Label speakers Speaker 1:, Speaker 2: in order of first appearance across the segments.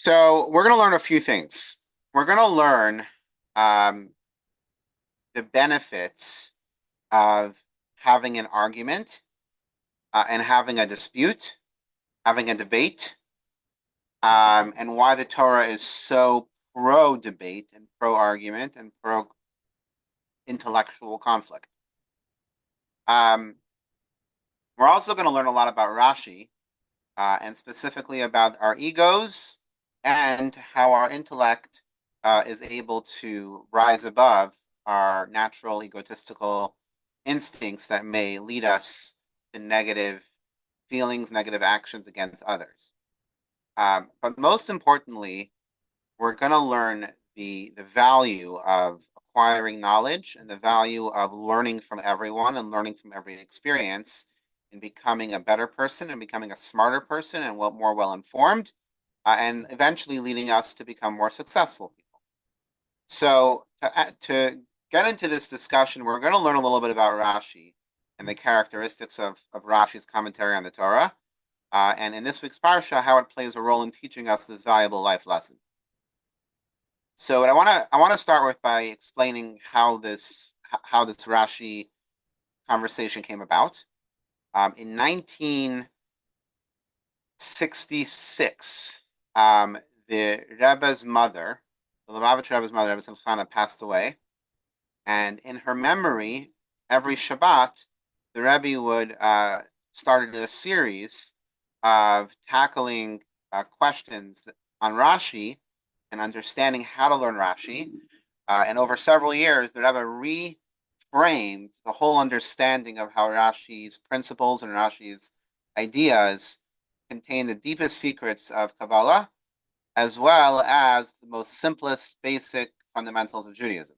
Speaker 1: So we're going to learn a few things. We're going to learn um, the benefits of having an argument and having a dispute, having a debate, and why the Torah is so pro debate and pro argument and pro intellectual conflict. Um, we're also going to learn a lot about Rashi and specifically about our egos and how our intellect is able to rise above our natural egotistical instincts that may lead us to negative feelings, negative actions against others. But most importantly, we're going to learn the value of acquiring knowledge and the value of learning from everyone and learning from every experience and becoming a better person and becoming a smarter person and more well informed, and eventually leading us to become more successful people. So to get into this discussion, we're going to learn a little bit about Rashi and the characteristics of Rashi's commentary on the Torah, and in this week's parsha, how it plays a role in teaching us this valuable life lesson. So what I want to start with by explaining how this Rashi conversation came about. In 1966, the Rebbe's mother, the Lubavitch Rebbe's mother, Rebbe Simchana, passed away, and in her memory, every Shabbat, the Rebbe would started a series of tackling questions on Rashi and understanding how to learn Rashi. And over several years, the Rebbe reframed the whole understanding of how Rashi's principles and Rashi's ideas contain the deepest secrets of Kabbalah, as well as the most simplest, basic fundamentals of Judaism.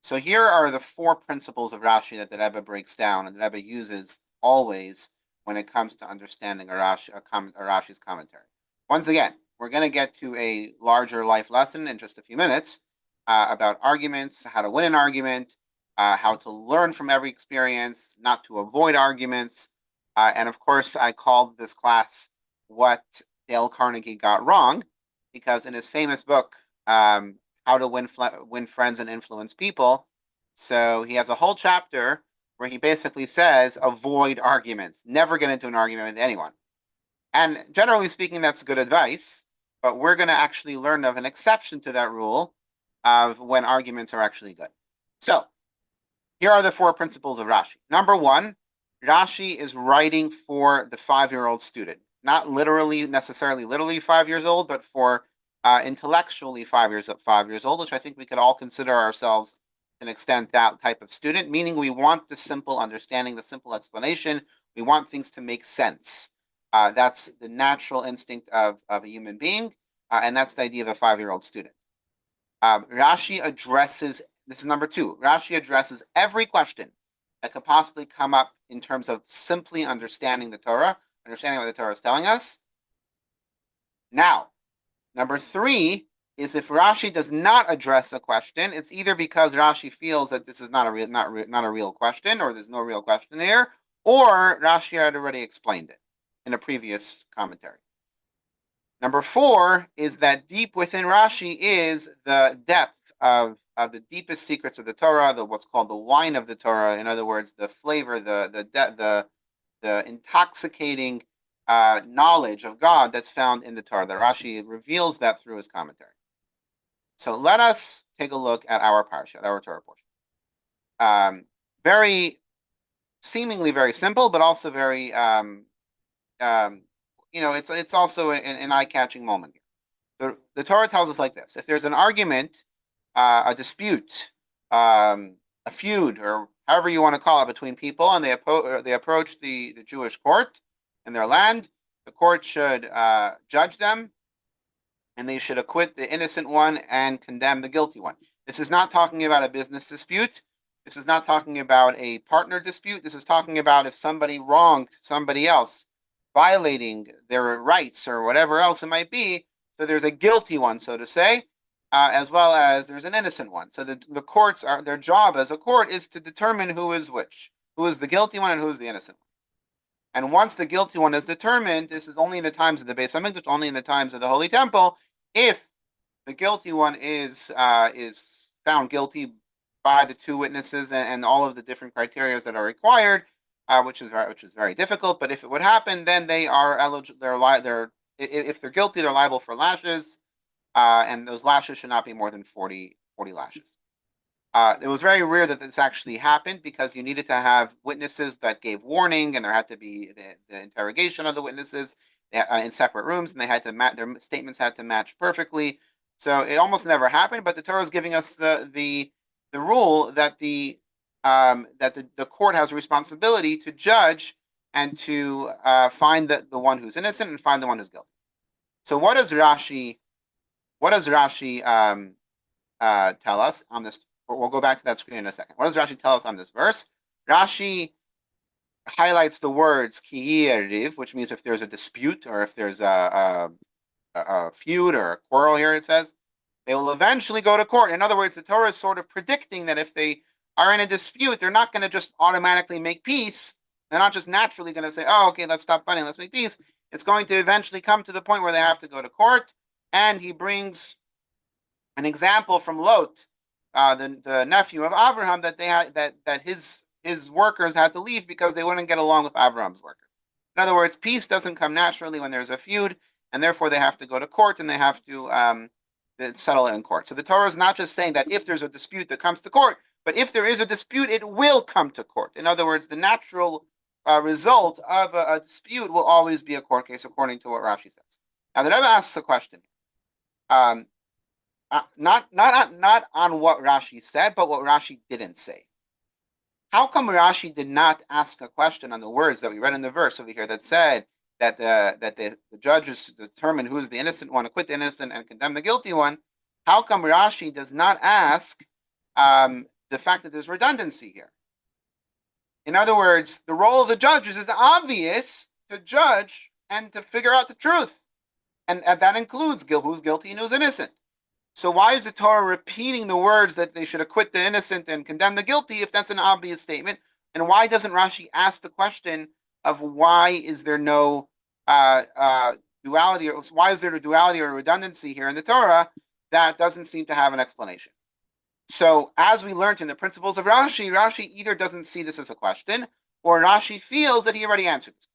Speaker 1: So here are the four principles of Rashi that the Rebbe breaks down and the Rebbe uses always when it comes to understanding Rashi's commentary. Once again, we're going to get to a larger life lesson in just a few minutes about arguments, how to win an argument, how to learn from every experience, not to avoid arguments. And of course, I called this class What Dale Carnegie Got Wrong, because in his famous book, How to Win Friends and Influence People, so he has a whole chapter where he basically says, avoid arguments, never get into an argument with anyone. And generally speaking, that's good advice. But we're going to actually learn of an exception to that rule of when arguments are actually good. So here are the four principles of Rashi. Number one, Rashi is writing for the 5-year-old student, not necessarily literally 5 years old, but for intellectually 5 years old, which I think we could all consider ourselves to an extent that type of student, meaning we want the simple understanding, the simple explanation. We want things to make sense. That's the natural instinct of a human being, and that's the idea of a 5-year-old student. Rashi addresses, this is number two, Rashi addresses every question that could possibly come up in terms of simply understanding the Torah, understanding what the Torah is telling us. Now, number three is if Rashi does not address a question, it's either because Rashi feels that this is not a real question, or there's no real question here, or Rashi had already explained it in a previous commentary. Number four is that deep within Rashi is the depth of the deepest secrets of the Torah, what's called the wine of the Torah. In other words, the flavor, the intoxicating knowledge of God that's found in the Torah. That Rashi reveals that through his commentary. So let us take a look at our parsha, our Torah portion. Seemingly very simple, but also very it's also an eye-catching moment here. The Torah tells us like this: if there's an argument, a dispute, a feud, or however you want to call it, between people, and they approach the Jewish court in their land, the court should judge them, and they should acquit the innocent one and condemn the guilty one. This is not talking about a business dispute. This is not talking about a partner dispute. This is talking about if somebody wronged somebody else, violating their rights or whatever else it might be. So there's a guilty one, so to say, as well as there's an innocent one. So the courts their job as a court is to determine who is which, who is the guilty one and who is the innocent one. And once the guilty one is determined, this is only in the times of the Beis Hamikdash, only in the times of the Holy Temple. If the guilty one is found guilty by the two witnesses and all of the different criteria that are required, which is very difficult. But if it would happen, then they are eligible. If they're guilty, they're liable for lashes, and those lashes should not be more than 40 lashes. It was very rare that this actually happened because you needed to have witnesses that gave warning, and there had to be the interrogation of the witnesses in separate rooms, and they had to their statements had to match perfectly. So it almost never happened. But the Torah is giving us the rule that the court has a responsibility to judge and to find the one who's innocent and find the one who's guilty. So what does Rashi tell us on this? We'll go back to that screen in a second. What does Rashi tell us on this verse? Rashi highlights the words ki yeriv, which means if there's a dispute or if there's a feud or a quarrel here, it says, they will eventually go to court. In other words, the Torah is sort of predicting that if they are in a dispute, they're not going to just automatically make peace. They're not just naturally going to say, oh, okay, let's stop fighting, let's make peace. It's going to eventually come to the point where they have to go to court. And he brings an example from Lot, the nephew of Abraham, that they had that his workers had to leave because they wouldn't get along with Abraham's workers. In other words, peace doesn't come naturally when there's a feud, and therefore they have to go to court and they have to settle it in court. So the Torah is not just saying that if there's a dispute that comes to court, but if there is a dispute, it will come to court. In other words, the natural result of a dispute will always be a court case, according to what Rashi says. Now, the Rebbe asks a question. Not on what Rashi said, but what Rashi didn't say. How come Rashi did not ask a question on the words that we read in the verse over here that said that the judges determine who is the innocent one, acquit the innocent, and condemn the guilty one? How come Rashi does not ask the fact that there's redundancy here? In other words, the role of the judges is obvious to judge and to figure out the truth, and that includes who's guilty and who's innocent. So why is the Torah repeating the words that they should acquit the innocent and condemn the guilty if that's an obvious statement? And why doesn't Rashi ask the question of why is there no duality, or why is there a duality or redundancy here in the Torah that doesn't seem to have an explanation? So as we learned in the principles of Rashi, Rashi either doesn't see this as a question or Rashi feels that he already answered this.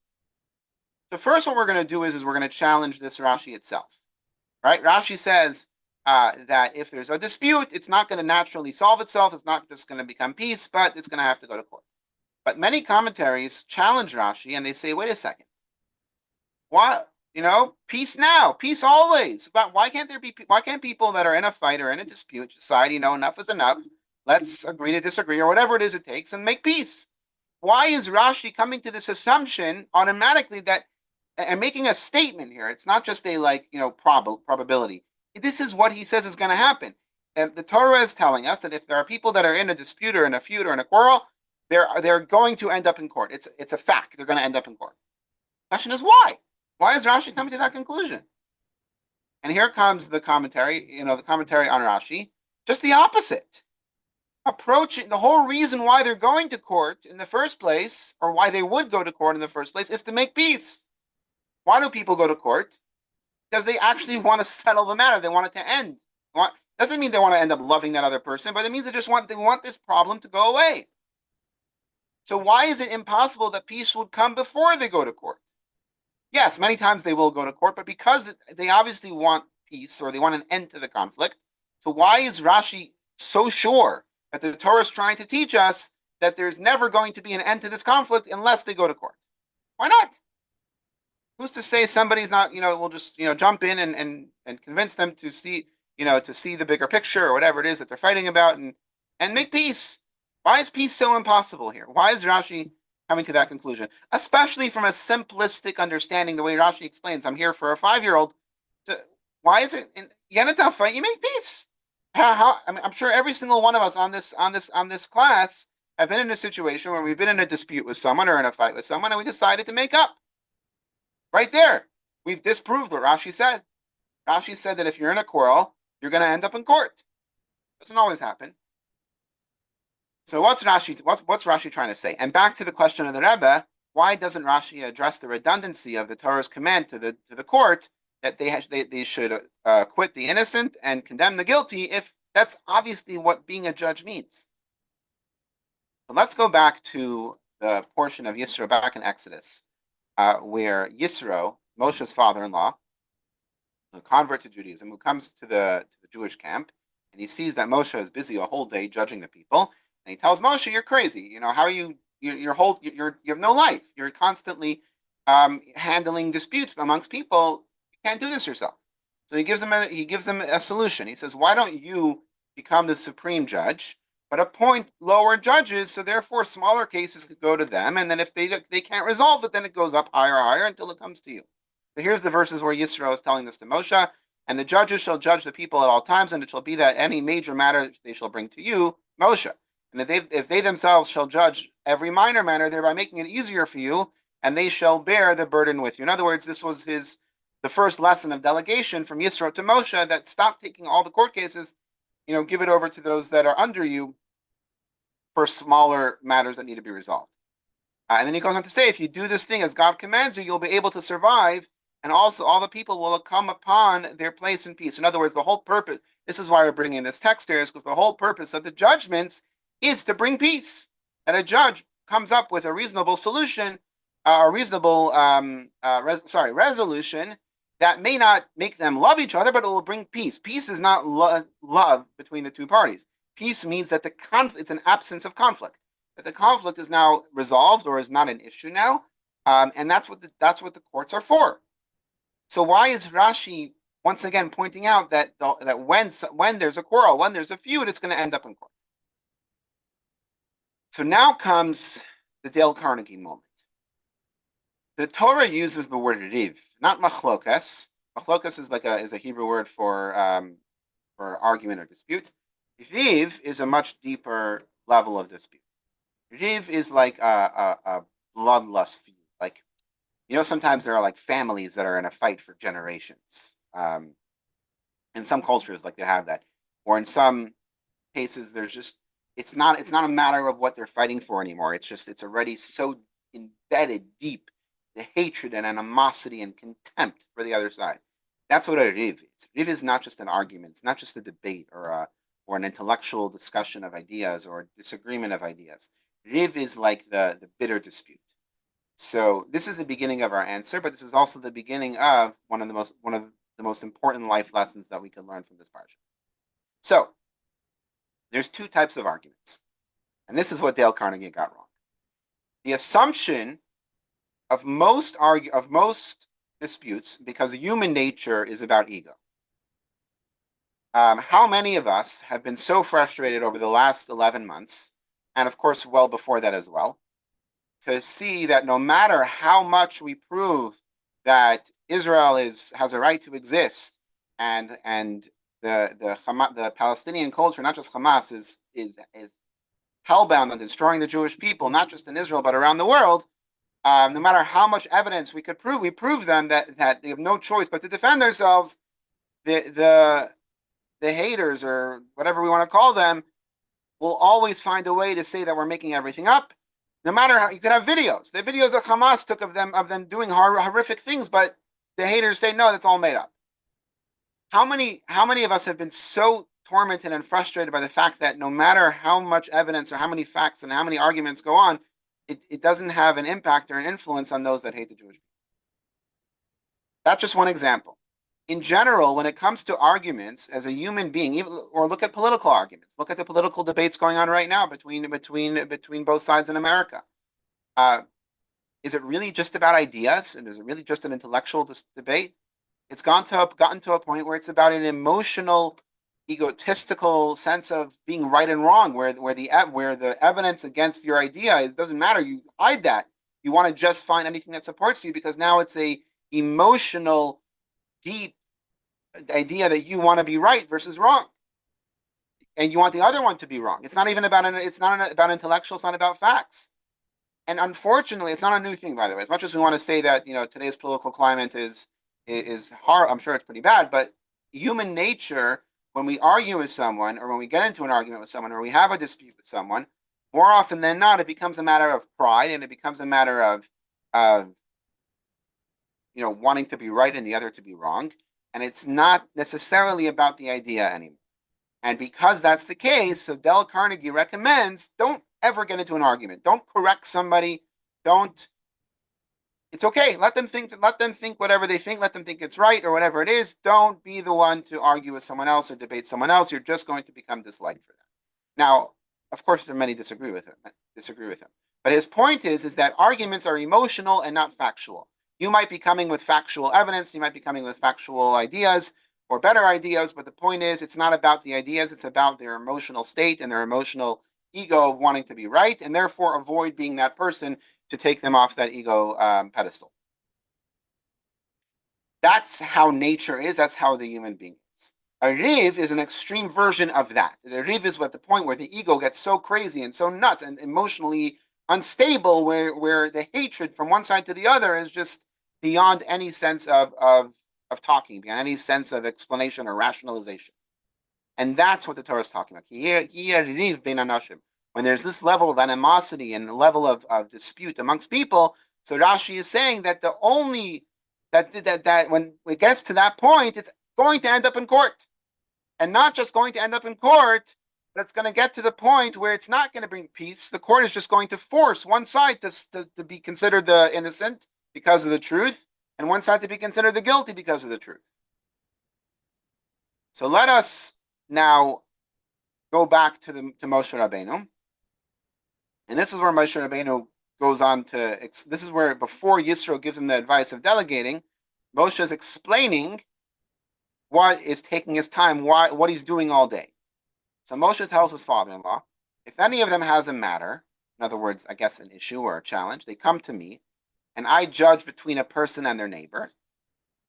Speaker 1: So first what we're going to do is we're going to challenge this Rashi itself. Right? Rashi says that if there's a dispute, it's not going to naturally solve itself. It's not just going to become peace, but it's going to have to go to court. But many commentaries challenge Rashi and they say, wait a second. What? Peace now, peace always. But why can't people that are in a fight or in a dispute decide, enough is enough. Let's agree to disagree or whatever it is it takes and make peace. Why is Rashi coming to this assumption automatically and making a statement here? It's not just a probability. This is what he says is going to happen. And the Torah is telling us that if there are people that are in a dispute or in a feud or in a quarrel, they're going to end up in court. It's a fact. They're going to end up in court. The question is why? Why is Rashi coming to that conclusion? And here comes the commentary, the commentary on Rashi. Just the opposite. Approaching the whole reason why they're going to court in the first place, or why they would go to court in the first place, is to make peace. Why do people go to court? Because they actually want to settle the matter. They want it to end. Doesn't mean they want to end up loving that other person, but it means they want this problem to go away. So why is it impossible that peace would come before they go to court? Yes, many times they will go to court, but because they obviously want peace or they want an end to the conflict, so why is Rashi so sure that the Torah is trying to teach us that there's never going to be an end to this conflict unless they go to court? Why not? Who's to say somebody's not, will just, jump in and convince them to see, to see the bigger picture or whatever it is that they're fighting about and make peace? Why is peace so impossible here? Why is Rashi coming to that conclusion? Especially from a simplistic understanding, the way Rashi explains, I'm here for a 5-year-old. Why is it in Yenatah fight? You make peace. I'm sure every single one of us on this class have been in a situation where we've been in a dispute with someone or in a fight with someone, and we decided to make up. Right there, we've disproved what Rashi said. Rashi said that if you're in a quarrel, you're going to end up in court. Doesn't always happen. So what's Rashi trying to say? And back to the question of the Rebbe, why doesn't Rashi address the redundancy of the Torah's command to the court that they should acquit the innocent and condemn the guilty, if that's obviously what being a judge means? So let's go back to the portion of Yisro back in Exodus, where Yisro, Moshe's father-in-law, a convert to Judaism, who comes to the Jewish camp, and he sees that Moshe is busy a whole day judging the people, and he tells Moshe, "You're crazy. You know how are you? You have no life. You're constantly handling disputes amongst people. You can't do this yourself." So he gives them a solution. He says, "Why don't you become the supreme judge, but appoint lower judges, so therefore smaller cases could go to them, and then if they can't resolve it, then it goes up higher until it comes to you." So here's the verses where Yisro is telling this to Moshe. "And the judges shall judge the people at all times, and it shall be that any major matter they shall bring to you, Moshe. And if they themselves shall judge every minor matter, thereby making it easier for you, and they shall bear the burden with you." In other words, this was the first lesson of delegation from Yisro to Moshe, that stop taking all the court cases, give it over to those that are under you for smaller matters that need to be resolved. And then he goes on to say, if you do this thing as God commands you, you'll be able to survive, and also all the people will come upon their place in peace. In other words, the whole purpose, this is why we're bringing this text here, is because the whole purpose of the judgments is to bring peace. That a judge comes up with a reasonable solution, a reasonable resolution that may not make them love each other, but it will bring peace. Peace is not love between the two parties. Peace means that it's an absence of conflict, that the conflict is now resolved or is not an issue now, and that's what the courts are for. So why is Rashi once again pointing out that when there's a quarrel, when there's a feud, it's going to end up in court? So now comes the Dale Carnegie moment. The Torah uses the word riv, not machlokas. Machlokas is a Hebrew word for argument or dispute. Riv is a much deeper level of dispute. Riv is like a bloodlust feud. Like, sometimes there are like families that are in a fight for generations. In some cultures, like they have that, or in some cases, it's not a matter of what they're fighting for anymore. It's already so embedded deep, the hatred and animosity and contempt for the other side. That's what a riv is. Riv is not just an argument. It's not just a debate or an intellectual discussion of ideas or a disagreement of ideas. Riv is like the bitter dispute. So this is the beginning of our answer, but this is also the beginning of one of the most important life lessons that we can learn from this parsha. So there's two types of arguments, and this is what Dale Carnegie got wrong. The assumption of most disputes, because human nature is about ego. How many of us have been so frustrated over the last 11 months, and of course well before that as well, to see that no matter how much we prove that Israel has a right to exist, and the Palestinian culture, not just Hamas, is hellbound on destroying the Jewish people, not just in Israel but around the world. No matter how much evidence we prove them that they have no choice but to defend themselves. The haters, or whatever we want to call them, will always find a way to say that we're making everything up. No matter how, you could have videos. The videos that Hamas took of them doing horrific things, but the haters say no, that's all made up. How many of us have been so tormented and frustrated by the fact that no matter how much evidence or how many facts and how many arguments go on, it doesn't have an impact or an influence on those that hate the Jewish people? That's just one example. In general, when it comes to arguments as a human being, or look at political arguments, look at the political debates going on right now between both sides in America. Is it really just about ideas, and is it really just an intellectual debate? It's gotten to a point where it's about an emotional, egotistical sense of being right and wrong, where the evidence against your idea, it doesn't matter. You hide that. You want to just find anything that supports you, because now it's a emotional, deep idea that you want to be right versus wrong, and you want the other one to be wrong. It's not about intellectual. It's not about facts. And unfortunately, it's not a new thing, by the way. As much as we want to say that today's political climate is hard, I'm sure it's pretty bad. But human nature, when we argue with someone, or when we get into an argument with someone, or we have a dispute with someone, more often than not, it becomes a matter of pride, and it becomes a matter of wanting to be right and the other to be wrong, and it's not necessarily about the idea anymore. And because that's the case, so Dale Carnegie recommends don't ever get into an argument. Don't correct somebody. Don't. It's okay. Let them think. Let them think whatever they think. Let them think it's right or whatever it is. Don't be the one to argue with someone else or debate someone else. You're just going to become disliked for that. Now, of course, there are many disagree with him. But his point is that arguments are emotional and not factual. You might be coming with factual evidence. You might be coming with factual ideas or better ideas. But the point is, it's not about the ideas. It's about their emotional state and their emotional ego of wanting to be right, and therefore avoid being that person to take them off that ego pedestal. That's how nature is. That's how the human being is. A riv is an extreme version of that. The riv is at the point where the ego gets so crazy and so nuts and emotionally unstable, where the hatred from one side to the other is just beyond any sense of talking, beyond any sense of explanation or rationalization. And that's what the Torah is talking about. When there's this level of animosity and a level of dispute amongst people, so Rashi is saying that the only that when it gets to that point, it's going to end up in court, and not just going to end up in court, but it's going to get to the point where it's not going to bring peace. The court is just going to force one side to be considered the innocent because of the truth, and one side to be considered the guilty because of the truth. So let us now go back to Moshe Rabbeinu, and this is where Moshe Rabbeinu goes on to. This is where before Yisro gives him the advice of delegating, Moshe is explaining what is taking his time, what he's doing all day. So Moshe tells his father-in-law, if any of them has a matter, in other words, I guess an issue or a challenge, they come to me, and I judge between a person and their neighbor.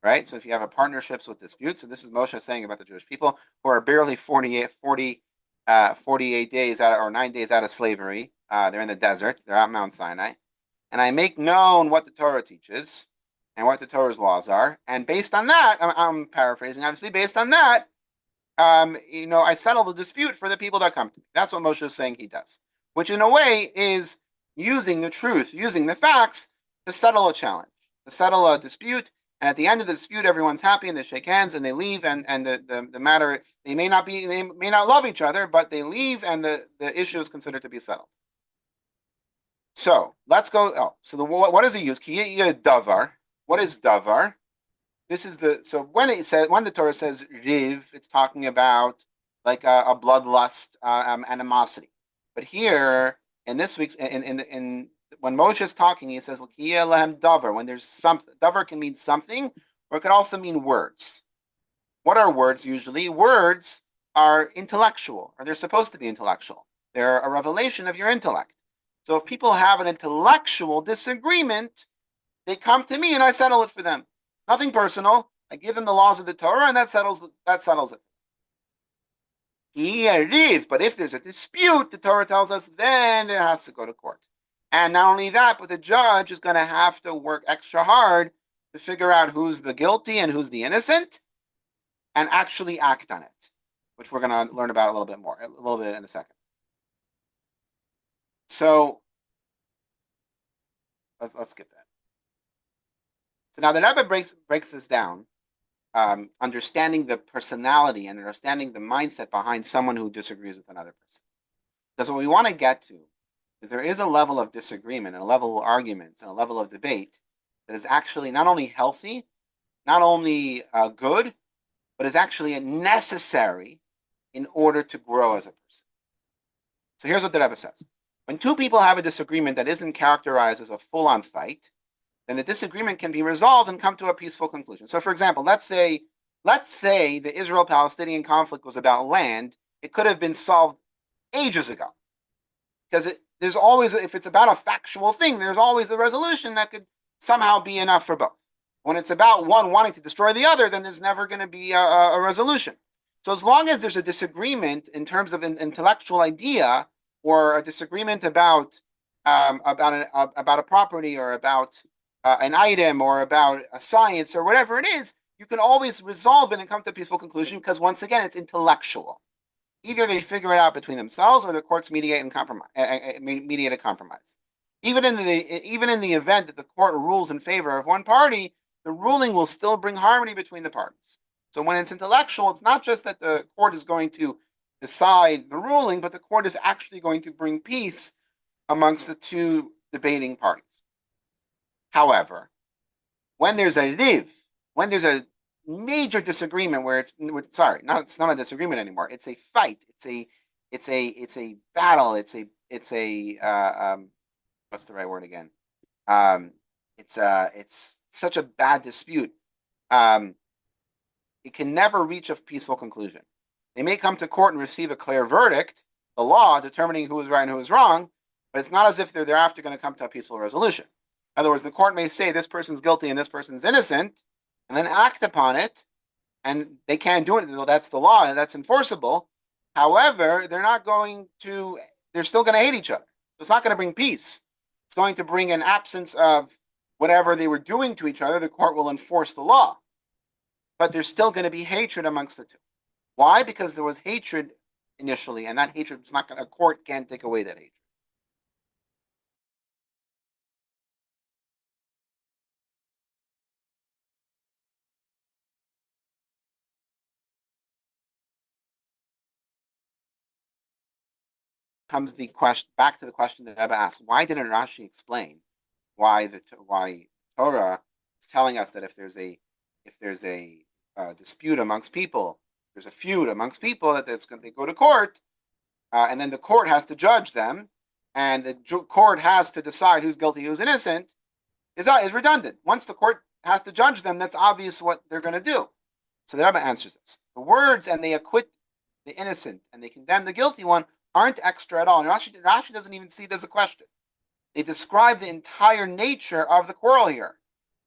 Speaker 1: Right? So if you have a partnerships with disputes, so this is Moshe saying about the Jewish people who are barely 48 days out or 9 days out of slavery. They're in the desert. They're at Mount Sinai. And I make known what the Torah teaches and what the Torah's laws are. And based on that, I'm paraphrasing, obviously, based on that, I settle the dispute for the people that come to me. That's what Moshe is saying he does, which in a way is using the truth, using the facts to settle a challenge, to settle a dispute. And at the end of the dispute, everyone's happy and they shake hands and they leave. And the matter, they may not love each other, but they leave and the issue is considered to be settled. So let's go. What does he use? Davar. What is davar? This is when the Torah says riv, it's talking about like a bloodlust, animosity. But here in this week's in when Moshe is talking, he says, davar. When there's something, davar can mean something, or it could also mean words. What are words usually? Words are intellectual, or they're supposed to be intellectual. They're a revelation of your intellect. So if people have an intellectual disagreement, they come to me and I settle it for them. Nothing personal. I give them the laws of the Torah, and that settles it. But if there's a dispute, the Torah tells us, then it has to go to court. And not only that, but the judge is going to have to work extra hard to figure out who's the guilty and who's the innocent, and actually act on it, which we're going to learn about a little bit in a second. So let's skip that. So now the Rebbe breaks this down, understanding the personality and understanding the mindset behind someone who disagrees with another person. Because what we want to get to is there is a level of disagreement and a level of arguments and a level of debate that is actually not only healthy, not only good, but is actually necessary in order to grow as a person. So here's what the Rebbe says. When two people have a disagreement that isn't characterized as a full-on fight, then the disagreement can be resolved and come to a peaceful conclusion. So for example, let's say the Israel-Palestinian conflict was about land. It could have been solved ages ago. Because there's always, if it's about a factual thing, there's always a resolution that could somehow be enough for both. When it's about one wanting to destroy the other, then there's never going to be a resolution. So as long as there's a disagreement in terms of an intellectual idea, or a disagreement about a property, or about an item, or about a science, or whatever it is, you can always resolve it and come to a peaceful conclusion, because once again, it's intellectual. Either they figure it out between themselves, or the courts mediate a compromise. Even in the event that the court rules in favor of one party, the ruling will still bring harmony between the parties. So when it's intellectual, it's not just that the court is going to decide the ruling, but the court is actually going to bring peace amongst the two debating parties. However, when there's a riv, when there's a major disagreement where it's not a disagreement anymore. It's a fight. It's a battle. What's the right word again? Um, it's such a bad dispute. Um, it can never reach a peaceful conclusion. They may come to court and receive a clear verdict, the law determining who is right and who is wrong, but it's not as if they're thereafter going to come to a peaceful resolution. In other words, the court may say this person's guilty and this person's innocent, and then act upon it, and they can't do it. That's the law, and that's enforceable. However, they're still going to hate each other. It's not going to bring peace. It's going to bring an absence of whatever they were doing to each other. The court will enforce the law, but there's still going to be hatred amongst the two. Why? Because there was hatred initially, and that hatred was not going. A court can't take away that hatred. Comes the question back to the question that Rebbe asked: why didn't Rashi explain why Torah is telling us that if there's a dispute amongst people, there's a feud amongst people that they go to court, and then the court has to judge them, and the court has to decide who's guilty, who's innocent, is redundant. Once the court has to judge them, that's obvious what they're going to do. So the Rebbe answers this. The words, and they acquit the innocent and they condemn the guilty one, aren't extra at all. And Rashi doesn't even see it as a question. They describe the entire nature of the quarrel here.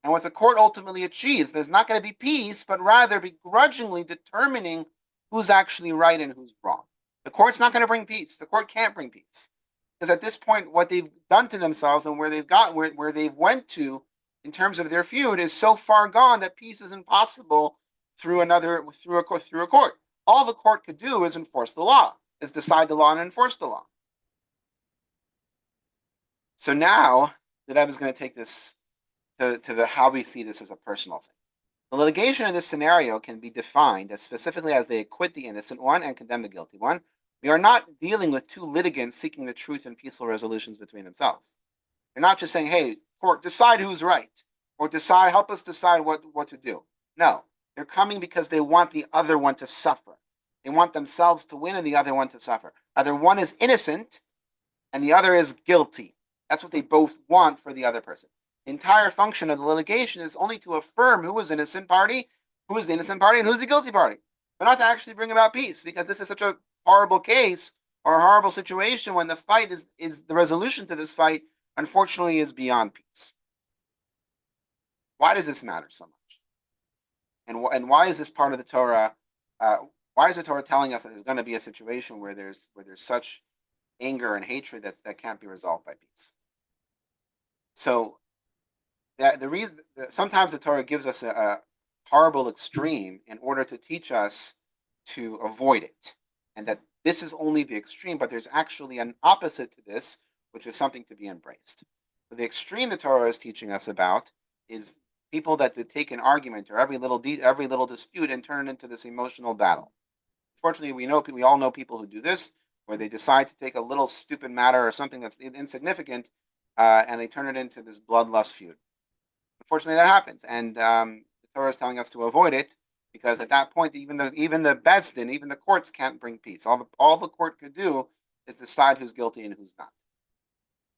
Speaker 1: And what the court ultimately achieves, there's not going to be peace, but rather begrudgingly determining who's actually right and who's wrong. The court's not going to bring peace. The court can't bring peace. Because at this point, what they've done to themselves and where they've went to in terms of their feud is so far gone that peace is impossible through a court. All the court could do is enforce the law, is decide the law and enforce the law. So now the Rebbe is going to take this to the how we see this as a personal thing. The litigation in this scenario can be defined as specifically as they acquit the innocent one and condemn the guilty one. We are not dealing with two litigants seeking the truth and peaceful resolutions between themselves. They're not just saying, hey, court, decide who's right, or help us decide what to do. No, they're coming because they want the other one to suffer. They want themselves to win and the other one to suffer. Either one is innocent and the other is guilty. That's what they both want for the other person. The entire function of the litigation is only to affirm who is the innocent party, and who's the guilty party, but not to actually bring about peace, because this is such a horrible case or a horrible situation when the fight is the resolution to this fight, unfortunately, is beyond peace. Why does this matter so much? And why is this part of the Torah? Why is the Torah telling us that there's going to be a situation where there's such anger and hatred that can't be resolved by peace? So the reason sometimes the Torah gives us a horrible extreme in order to teach us to avoid it, and that this is only the extreme, but there's actually an opposite to this, which is something to be embraced. So the extreme the Torah is teaching us about is people that take an argument or every little dispute and turn it into this emotional battle. Fortunately, we all know people who do this, where they decide to take a little stupid matter or something that's insignificant, and they turn it into this bloodlust feud. Unfortunately, that happens, and the Torah is telling us to avoid it, because at that point, even the Beis Din, even the courts can't bring peace. All the court could do is decide who's guilty and who's not.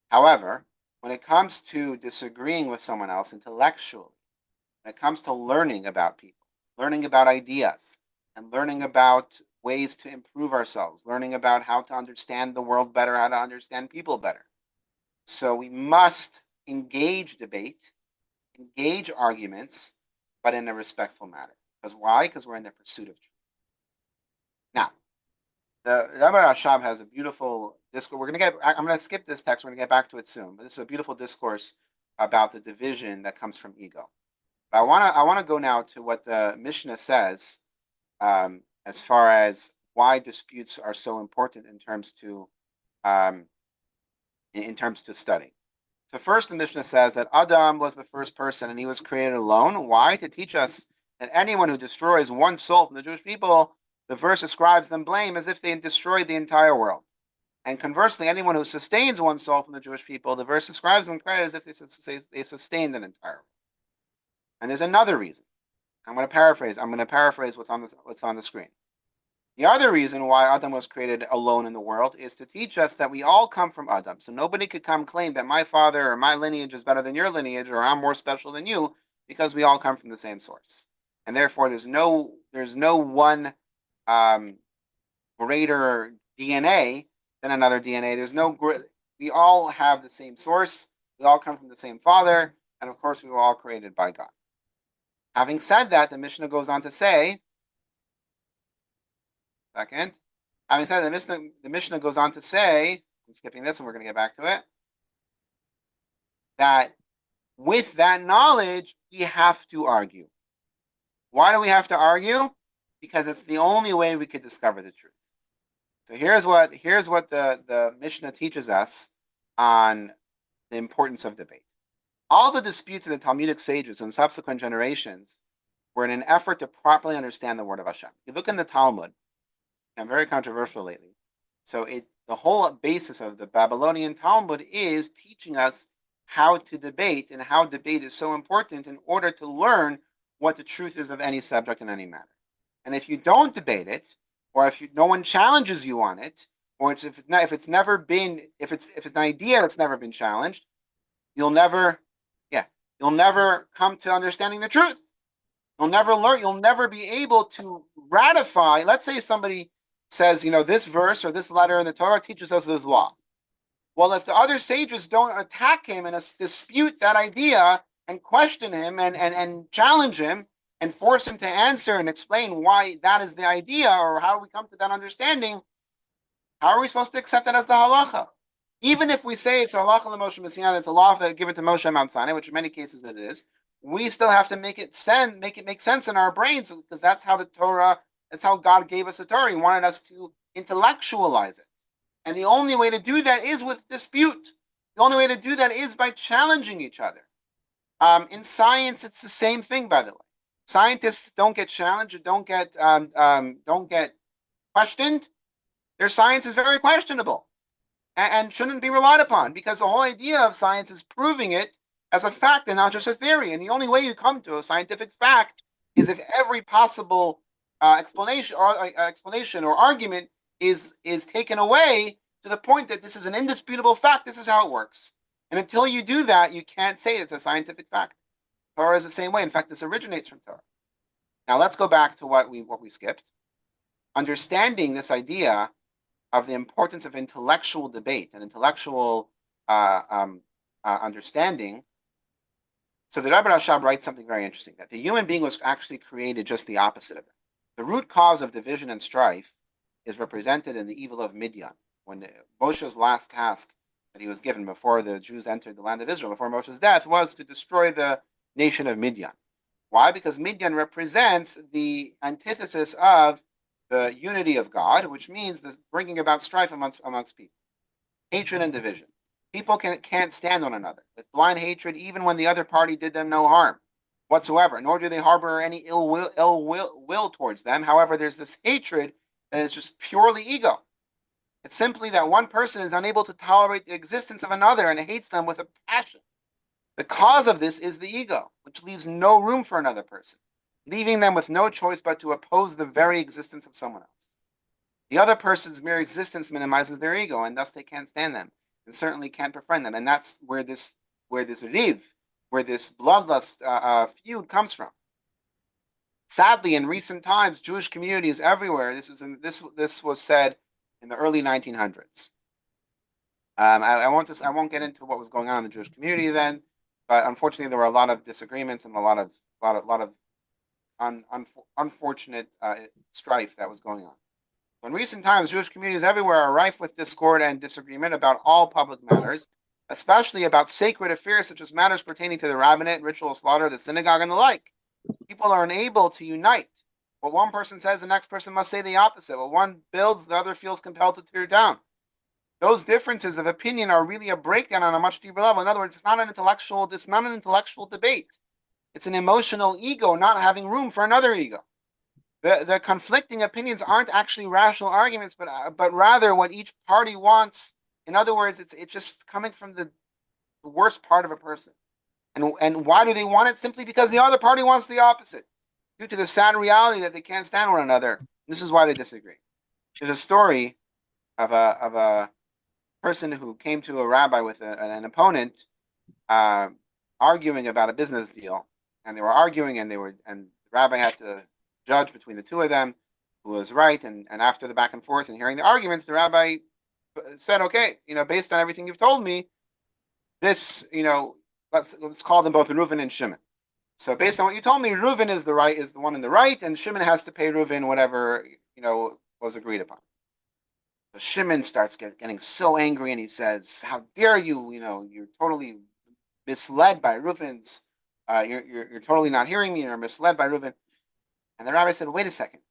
Speaker 1: However, when it comes to disagreeing with someone else intellectually, when it comes to learning about people, learning about ideas, and learning about ways to improve ourselves, learning about how to understand the world better, how to understand people better. So we must engage debate, engage arguments, but in a respectful manner. Because why? Because we're in the pursuit of truth. Now, the Rabbi Rashab has a beautiful discourse. I'm going to skip this text. We're going to get back to it soon. But this is a beautiful discourse about the division that comes from ego. But I want to go now to what the Mishnah says as far as why disputes are so important in terms to study. So first, the Mishnah says that Adam was the first person, and he was created alone. Why? To teach us that anyone who destroys one soul from the Jewish people, the verse ascribes them blame as if they had destroyed the entire world. And conversely, anyone who sustains one soul from the Jewish people, the verse ascribes them credit as if they sustained an entire world. And there's another reason. I'm going to paraphrase. What's on the screen. The other reason why Adam was created alone in the world is to teach us that we all come from Adam. So nobody could come claim that my father or my lineage is better than your lineage or I'm more special than you, because we all come from the same source. And therefore there's no one greater DNA than another DNA. We all have the same source. We all come from the same father. And of course, we were all created by God. Having said that, the Mishnah goes on to say, second, having said that, the Mishnah goes on to say, I'm skipping this and we're going to get back to it, that with that knowledge, we have to argue. Why do we have to argue? Because it's the only way we could discover the truth. So here's what the Mishnah teaches us on the importance of debate. All the disputes of the Talmudic sages and subsequent generations were in an effort to properly understand the word of Hashem. You look in the Talmud, and very controversial lately. So the whole basis of the Babylonian Talmud is teaching us how to debate and how debate is so important in order to learn what the truth is of any subject in any matter. And if you don't debate it, or if no one challenges you on it, or if it's an idea that's never been challenged, you'll never come to understanding the truth. You'll never learn. You'll never be able to ratify. Let's say somebody says, this verse or this letter in the Torah teaches us this law. Well, if the other sages don't attack him and dispute that idea and question him and challenge him and force him to answer and explain why that is the idea or how we come to that understanding, how are we supposed to accept that as the halacha? Even if we say it's a halacha l'Moshe Messina, that's a law given to Moshe Mount Sinai, which in many cases it is, we still have to make it make sense in our brains, because that's how God gave us the Torah. He wanted us to intellectualize it. And the only way to do that is with dispute. The only way to do that is by challenging each other. In science, it's the same thing, by the way. Scientists don't get challenged or don't get questioned. Their science is very questionable and shouldn't be relied upon, because the whole idea of science is proving it as a fact and not just a theory. And the only way you come to a scientific fact is if every possible explanation or argument is taken away to the point that this is an indisputable fact. This is how it works. And until you do that, you can't say it's a scientific fact. Torah is the same way. In fact, this originates from Torah. Now let's go back to what we skipped. Understanding this idea of the importance of intellectual debate and intellectual understanding. So the Rebbe Rashab writes something very interesting, that the human being was actually created just the opposite of it. The root cause of division and strife is represented in the evil of Midian. When Moshe's last task that he was given before the Jews entered the land of Israel, before Moshe's death, was to destroy the nation of Midian. Why? Because Midian represents the antithesis of the unity of God, which means the bringing about strife amongst people, hatred and division. People can't stand one another with blind hatred, even when the other party did them no harm whatsoever, nor do they harbor any ill will towards them. However, there's this hatred that is just purely ego. It's simply that one person is unable to tolerate the existence of another and hates them with a passion. The cause of this is the ego, which leaves no room for another person, leaving them with no choice but to oppose the very existence of someone else. The other person's mere existence minimizes their ego, and thus they can't stand them, and certainly can't befriend them. And that's where this riv, where this bloodlust feud comes from. Sadly, in recent times, Jewish communities everywhere. This was said in the early 1900s. I won't get into what was going on in the Jewish community then, but unfortunately, there were a lot of disagreements and a lot of unfortunate strife that was going on. In recent times, Jewish communities everywhere are rife with discord and disagreement about all public matters, especially about sacred affairs such as matters pertaining to the rabbinate, ritual slaughter, the synagogue, and the like. People are unable to unite. What one person says, the next person must say the opposite. What one builds, the other feels compelled to tear down. those differences of opinion are really a breakdown on a much deeper level. In other words, it's not an intellectual debate. It's an emotional ego not having room for another ego. The conflicting opinions aren't actually rational arguments, but rather what each party wants. In other words, it's just coming from the worst part of a person. And why do they want it? Simply because the other party wants the opposite, due to the sad reality that they can't stand one another. This is why they disagree. There's a story of a person who came to a rabbi with an opponent, uh, arguing about a business deal, and they were arguing, and the rabbi had to judge between the two of them who was right. And after the back and forth and hearing the arguments, the rabbi said, "Okay, based on everything you've told me, this, let's call them both Reuven and Shimon. So based on what you told me, Reuven is the one in the right, and Shimon has to pay Reuven whatever was agreed upon." So Shimon starts getting so angry, and he says, "How dare you? You're totally misled by Reuven's. You're totally not hearing me. You're misled by Reuven." And the rabbi said, "Wait a second.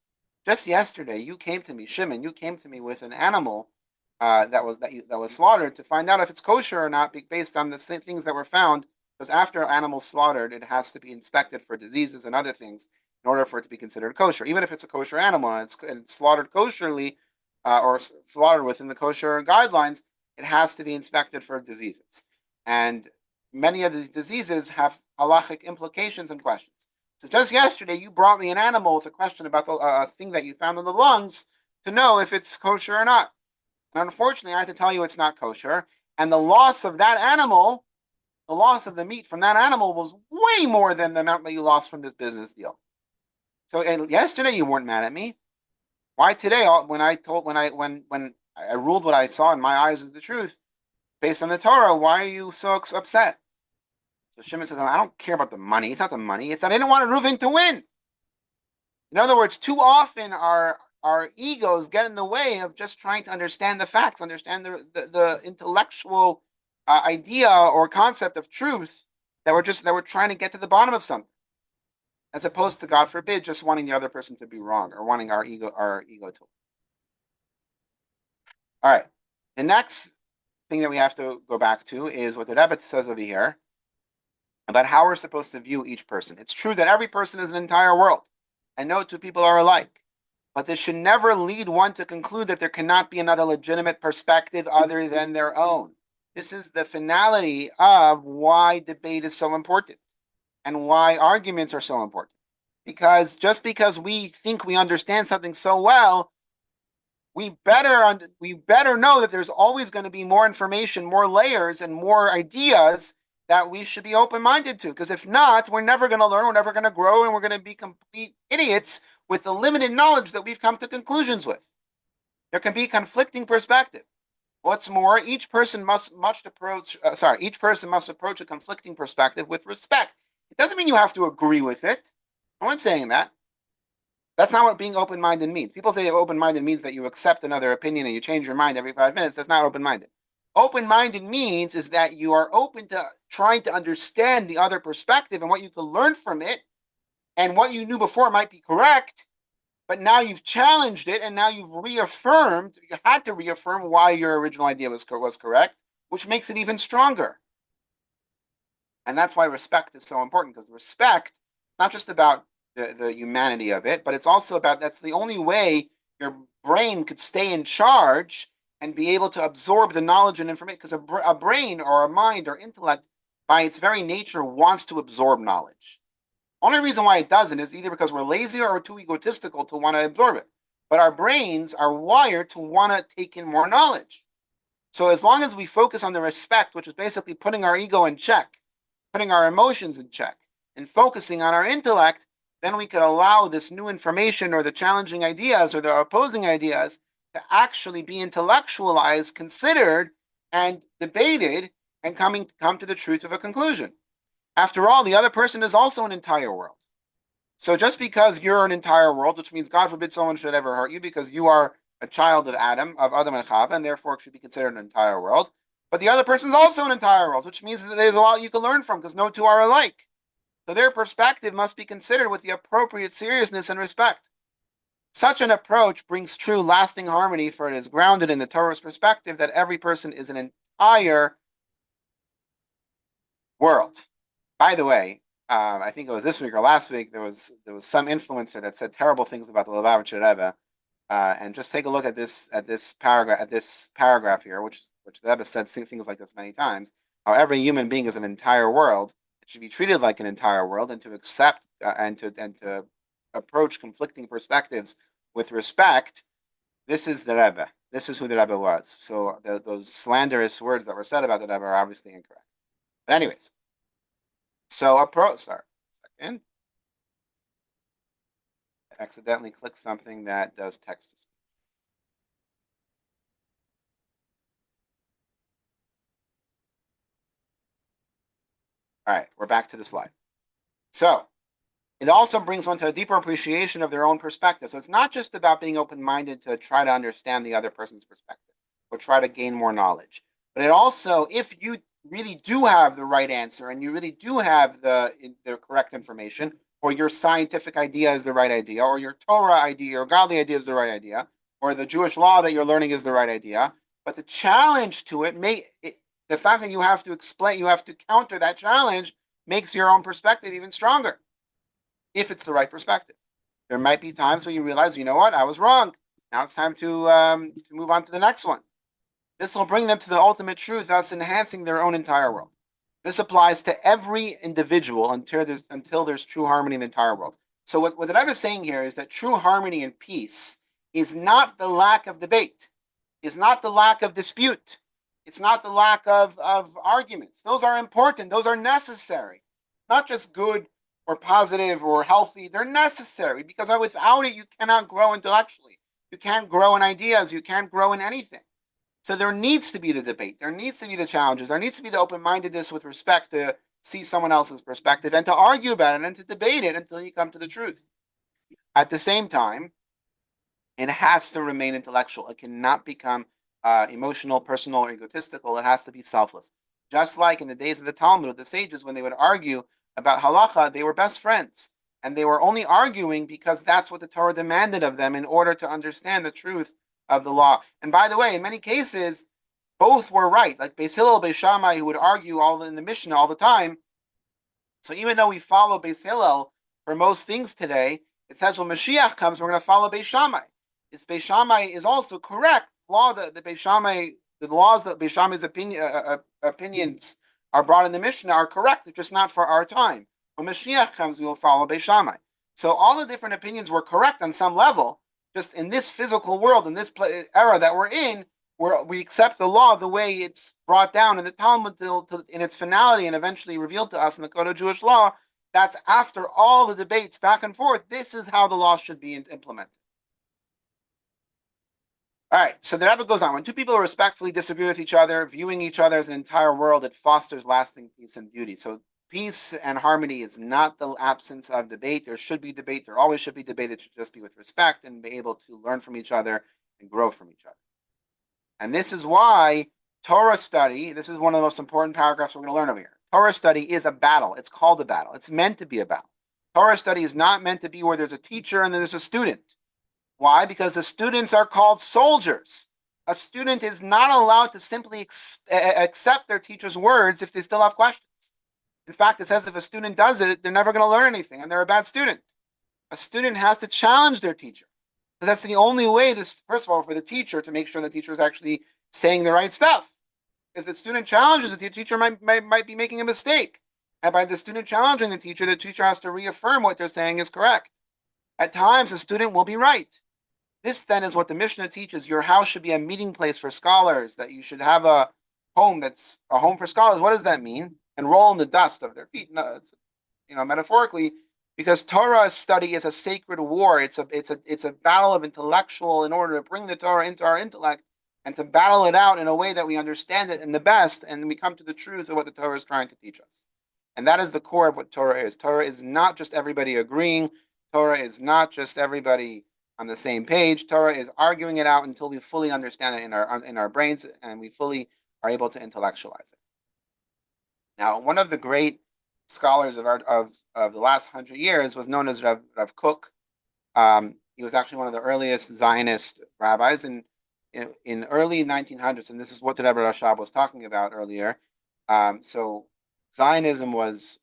Speaker 1: Just yesterday, you came to me, Shimon. You came to me with an animal that was slaughtered to find out if it's kosher or not, based on the things that were found. Because after an animal's slaughtered, it has to be inspected for diseases and other things in order for it to be considered kosher. Even if it's a kosher animal and it's slaughtered kosherly, or slaughtered within the kosher guidelines, it has to be inspected for diseases. And many of the diseases have halachic implications and questions. So just yesterday, you brought me an animal with a question about the thing that you found in the lungs to know if it's kosher or not. And unfortunately, I have to tell you it's not kosher. And the loss of that animal, the loss of the meat from that animal was way more than the amount that you lost from this business deal. So yesterday you weren't mad at me. Why today, when I ruled what I saw in my eyes as the truth, based on the Torah, why are you so upset? So Shimon says, "I don't care about the money. It's not the money. It's that I didn't want Reuven to win." In other words, too often our egos get in the way of just trying to understand the facts, understand the intellectual idea or concept of truth, that we're trying to get to the bottom of something, as opposed to, God forbid, just wanting the other person to be wrong or wanting our ego to. All right. The next thing that we have to go back to is what the Rebbe says over here about how we're supposed to view each person. It's true that every person is an entire world, and no two people are alike. But this should never lead one to conclude that there cannot be another legitimate perspective other than their own. This is the finality of why debate is so important and why arguments are so important. Because just because we think we understand something so well, we better know that there's always going to be more information, more layers, and more ideas that we should be open-minded to. Because if not, we're never going to learn, we're never going to grow, and we're going to be complete idiots with the limited knowledge that we've come to conclusions with. There can be conflicting perspective. What's more, each person must approach a conflicting perspective with respect. It doesn't mean you have to agree with it. No one's saying that. That's not what being open-minded means. People say open-minded means that you accept another opinion and you change your mind every 5 minutes. That's not open-minded. Open-minded means is that you are open to trying to understand the other perspective and what you can learn from it, and what you knew before might be correct, but now you've challenged it, and now you had to reaffirm why your original idea was correct, which makes it even stronger. And that's why respect is so important, because respect, not just about the humanity of it, but it's also about, that's the only way your brain could stay in charge and be able to absorb the knowledge and information, because a brain or a mind or intellect, by its very nature, wants to absorb knowledge. Only reason why it doesn't is either because we're lazy or too egotistical to want to absorb it. But our brains are wired to want to take in more knowledge. So as long as we focus on the respect, which is basically putting our ego in check, putting our emotions in check, and focusing on our intellect, then we could allow this new information or the challenging ideas or the opposing ideas to actually be intellectualized, considered, and debated, and come to the truth of a conclusion. After all, the other person is also an entire world. So just because you're an entire world, which means God forbid someone should ever hurt you because you are a child of Adam and Chava, and therefore it should be considered an entire world. But the other person is also an entire world, which means that there's a lot you can learn from, because no two are alike. So their perspective must be considered with the appropriate seriousness and respect. Such an approach brings true lasting harmony, for it is grounded in the Torah's perspective that every person is an entire world. By the way, I think it was this week or last week, there was some influencer that said terrible things about the Lubavitcher Rebbe. And just take a look at this paragraph here, which the Rebbe said things like this many times. How every human being is an entire world. It should be treated like an entire world, and to accept and to approach conflicting perspectives with respect. This is the Rebbe. This is who the Rebbe was. So those slanderous words that were said about the Rebbe are obviously incorrect. But anyways, so approach. Sorry, second. I accidentally clicked something that does text to speech. All right, we're back to the slide. So it also brings one to a deeper appreciation of their own perspective. So it's not just about being open-minded to try to understand the other person's perspective or try to gain more knowledge. But it also, if you really do have the right answer and you really do have the correct information, or your scientific idea is the right idea, or your Torah idea or godly idea is the right idea, or the Jewish law that you're learning is the right idea, but the challenge to the fact that you have to explain, you have to counter that challenge makes your own perspective even stronger if it's the right perspective. There might be times where you realize, you know what, I was wrong. Now it's time to move on to the next one. This will bring them to the ultimate truth, thus enhancing their own entire world. This applies to every individual until there's true harmony in the entire world. So what the Rebbe is saying here is that true harmony and peace is not the lack of debate, is not the lack of dispute, it's not the lack of arguments. Those are important, those are necessary. Not just good or positive or healthy, they're necessary because without it, you cannot grow intellectually. You can't grow in ideas, you can't grow in anything. So there needs to be the debate, there needs to be the challenges, there needs to be the open-mindedness with respect to see someone else's perspective and to argue about it and to debate it until you come to the truth. At the same time, it has to remain intellectual. It cannot become emotional, personal, or egotistical. It has to be selfless. Just like in the days of the Talmud, the sages, when they would argue about halacha, they were best friends. And they were only arguing because that's what the Torah demanded of them in order to understand the truth of the law. And by the way, in many cases, both were right. Like Beis Hillel, Beis Shammai, who would argue all in the Mishnah all the time. So even though we follow Beis Hillel for most things today, it says when Mashiach comes, we're going to follow Beis Shammai. This Beis Shammai is also correct. The Beis Shammai, the laws that Beis Shammai's opinions are brought in the Mishnah are correct. They're just not for our time. When Mashiach comes, we will follow Beis Shammai. So all the different opinions were correct on some level. Just in this physical world, in this era that we're in, where we accept the law the way it's brought down in the Talmud in its finality and eventually revealed to us in the Code of Jewish Law. That's after all the debates back and forth. This is how the law should be implemented. All right, so the Rebbe goes on. When two people respectfully disagree with each other, viewing each other as an entire world, it fosters lasting peace and beauty. So peace and harmony is not the absence of debate. There should be debate. There always should be debate. It should just be with respect and be able to learn from each other and grow from each other. And this is why Torah study, this is one of the most important paragraphs we're going to learn over here. Torah study is a battle. It's called a battle. It's meant to be a battle. Torah study is not meant to be where there's a teacher and then there's a student. Why? Because the students are called soldiers. A student is not allowed to simply accept their teacher's words if they still have questions. In fact, it says if a student does it, they're never going to learn anything and they're a bad student. A student has to challenge their teacher. Because that's the only way, first of all, for the teacher to make sure the teacher is actually saying the right stuff. If the student challenges the teacher might be making a mistake. And by the student challenging the teacher has to reaffirm what they're saying is correct. At times, the student will be right. This then is what the Mishnah teaches. Your house should be a meeting place for scholars, that you should have a home that's a home for scholars. What does that mean? And roll in the dust of their feet. No, it's, metaphorically, because Torah study is a sacred war. It's a battle of intellectual in order to bring the Torah into our intellect and to battle it out in a way that we understand it in the best, and we come to the truth of what the Torah is trying to teach us. And that is the core of what Torah is. Torah is not just everybody agreeing. Torah is not just everybody on the same page. Torah is arguing it out until we fully understand it in our brains and we fully are able to intellectualize it. Now, one of the great scholars of the last 100 years was known as Rav Kook. He was actually one of the earliest Zionist rabbis in early 1900s, and this is what the Rebbe Rashab was talking about earlier. So Zionism was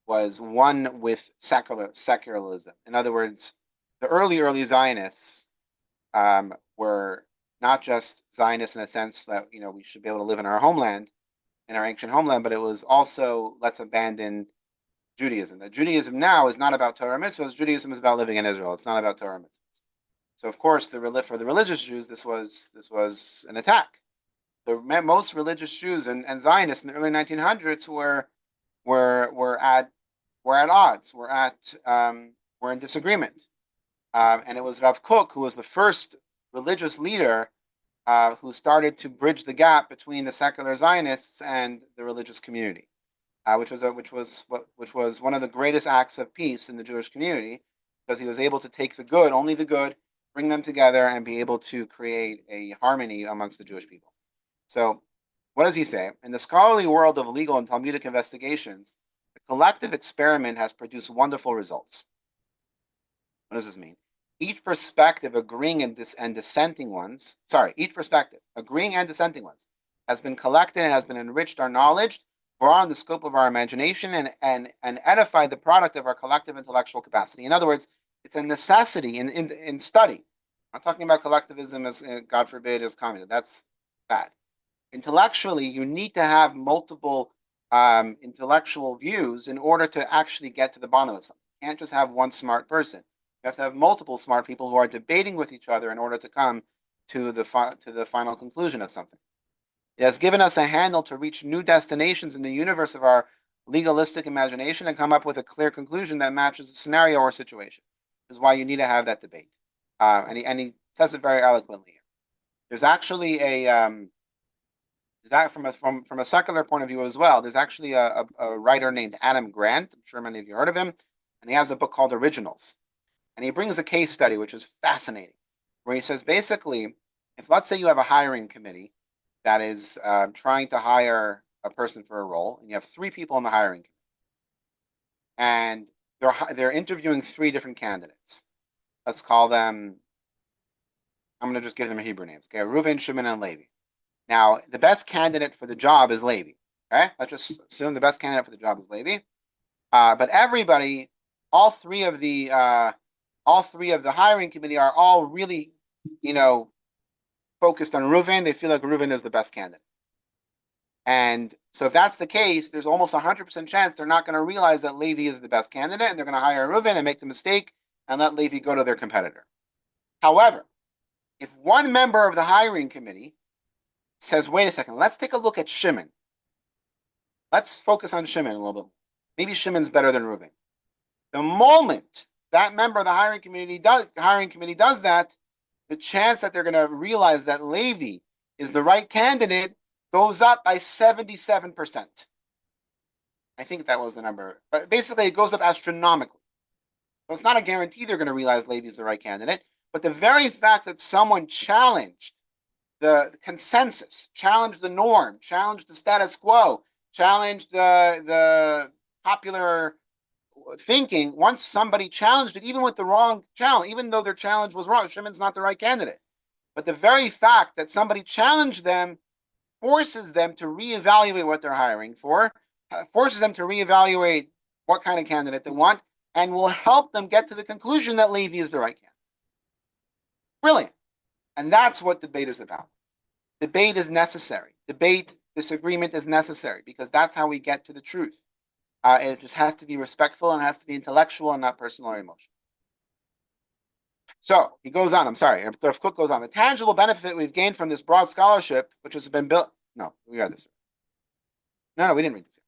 Speaker 1: one with secularism. In other words, the early Zionists were not just Zionists in the sense that we should be able to live in our homeland, in our ancient homeland, but it was also let's abandon Judaism. That Judaism now is not about Torah mitzvahs. Judaism is about living in Israel. It's not about Torah mitzvahs. So of course, for the religious Jews, this was an attack. The most religious Jews and Zionists in the early 1900s were at odds. Were in disagreement. And it was Rav Kook who was the first religious leader who started to bridge the gap between the secular Zionists and the religious community, which was one of the greatest acts of peace in the Jewish community, because he was able to take the good, only the good, bring them together, and be able to create a harmony amongst the Jewish people. So, what does he say? In the scholarly world of legal and Talmudic investigations, the collective experiment has produced wonderful results. What does this mean? Each perspective agreeing and dissenting ones, has been collected and has been enriched our knowledge, broadened the scope of our imagination, and edified the product of our collective intellectual capacity. In other words, it's a necessity in study. I'm not talking about collectivism as, God forbid, as communism. That's bad. Intellectually, you need to have multiple intellectual views in order to actually get to the bottom of something. You can't just have one smart person. You have to have multiple smart people who are debating with each other in order to come to the final conclusion of something. It has given us a handle to reach new destinations in the universe of our legalistic imagination and come up with a clear conclusion that matches a scenario or situation, which is why you need to have that debate. And he says it very eloquently here. There's actually from a secular point of view as well, there's actually a writer named Adam Grant. I'm sure many of you heard of him. And he has a book called Originals. And he brings a case study, which is fascinating, where he says, basically, if let's say you have a hiring committee that is trying to hire a person for a role, and you have 3 people in the hiring committee, and they're interviewing 3 different candidates. Let's call them, I'm going to just give them Hebrew names. Okay, Reuven, Shimon, and Levi. Now, the best candidate for the job is Levi. Okay, let's just assume the best candidate for the job is Levi. But everybody, all three of the hiring committee are all really, focused on Reuven. They feel like Reuven is the best candidate. And so if that's the case, there's almost 100% chance they're not going to realize that Levi is the best candidate, and they're going to hire Reuven and make the mistake and let Levi go to their competitor. However, if one member of the hiring committee says, wait a second, let's take a look at Shimon. Let's focus on Shimon a little bit. Maybe Shimon's better than Reuven. The moment that member of the hiring committee does that, the chance that they're going to realize that Levi is the right candidate goes up by 77%. I think that was the number. But basically, it goes up astronomically. So it's not a guarantee they're going to realize Levi is the right candidate, but the very fact that someone challenged the consensus, challenged the norm, challenged the status quo, challenged the popular thinking, once somebody challenged it, even with the wrong challenge, even though their challenge was wrong, Shimon's not the right candidate. But the very fact that somebody challenged them forces them to reevaluate what they're hiring for, forces them to reevaluate what kind of candidate they want, and will help them get to the conclusion that Levi is the right candidate. Brilliant. And that's what debate is about. Debate is necessary. Disagreement is necessary, because that's how we get to the truth. It just has to be respectful and has to be intellectual and not personal or emotional. So he goes on. I'm sorry. Rav Kook goes on. The tangible benefit we've gained from this broad scholarship, which has been built. No, we read this. No, we didn't read this.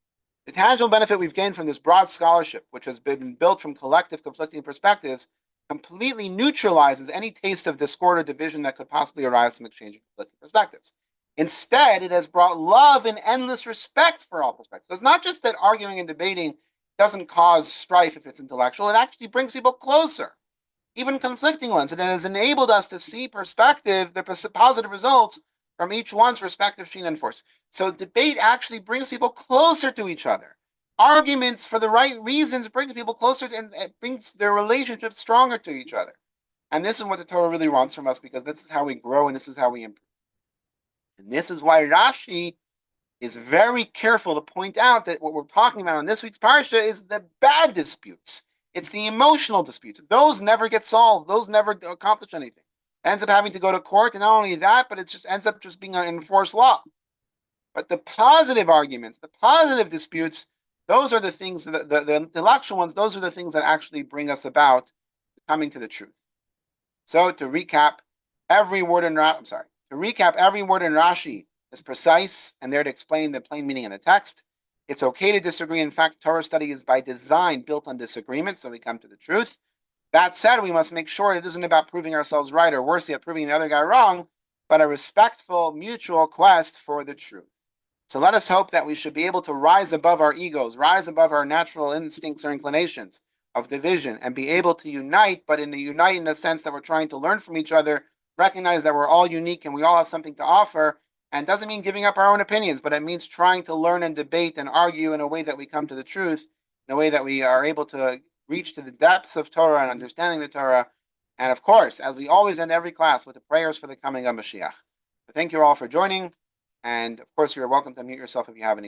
Speaker 1: The tangible benefit we've gained from this broad scholarship, which has been built from collective conflicting perspectives, completely neutralizes any taste of discord or division that could possibly arise from exchanging conflicting perspectives. Instead, it has brought love and endless respect for all perspectives. So it's not just that arguing and debating doesn't cause strife if it's intellectual. It actually brings people closer, even conflicting ones. And it has enabled us to see perspective, the positive results from each one's respective sheen and force. So debate actually brings people closer to each other. Arguments for the right reasons brings people closer and brings their relationships stronger to each other. And this is what the Torah really wants from us, because this is how we grow and this is how we improve. And this is why Rashi is very careful to point out that what we're talking about on this week's parsha is the bad disputes. It's the emotional disputes. Those never get solved. Those never accomplish anything. It ends up having to go to court, and not only that, but it just ends up just being an enforced law. But the positive arguments, the positive disputes, those are the things, the intellectual ones, those are the things that actually bring us about coming to the truth. So to recap, every word in Rashi is precise and there to explain the plain meaning in the text. It's okay to disagree. In fact, Torah study is by design built on disagreement, so we come to the truth. That said, we must make sure it isn't about proving ourselves right, or worse yet, proving the other guy wrong, but a respectful, mutual quest for the truth. So let us hope that we should be able to rise above our egos, rise above our natural instincts or inclinations of division, and be able to unite, but unite in the sense that we're trying to learn from each other, recognize that we're all unique and we all have something to offer. And doesn't mean giving up our own opinions, but it means trying to learn and debate and argue in a way that we come to the truth, in a way that we are able to reach to the depths of Torah and understanding the Torah. And of course, as we always end every class with the prayers for the coming of Mashiach. So thank you all for joining. And of course, you're welcome to mute yourself if you have any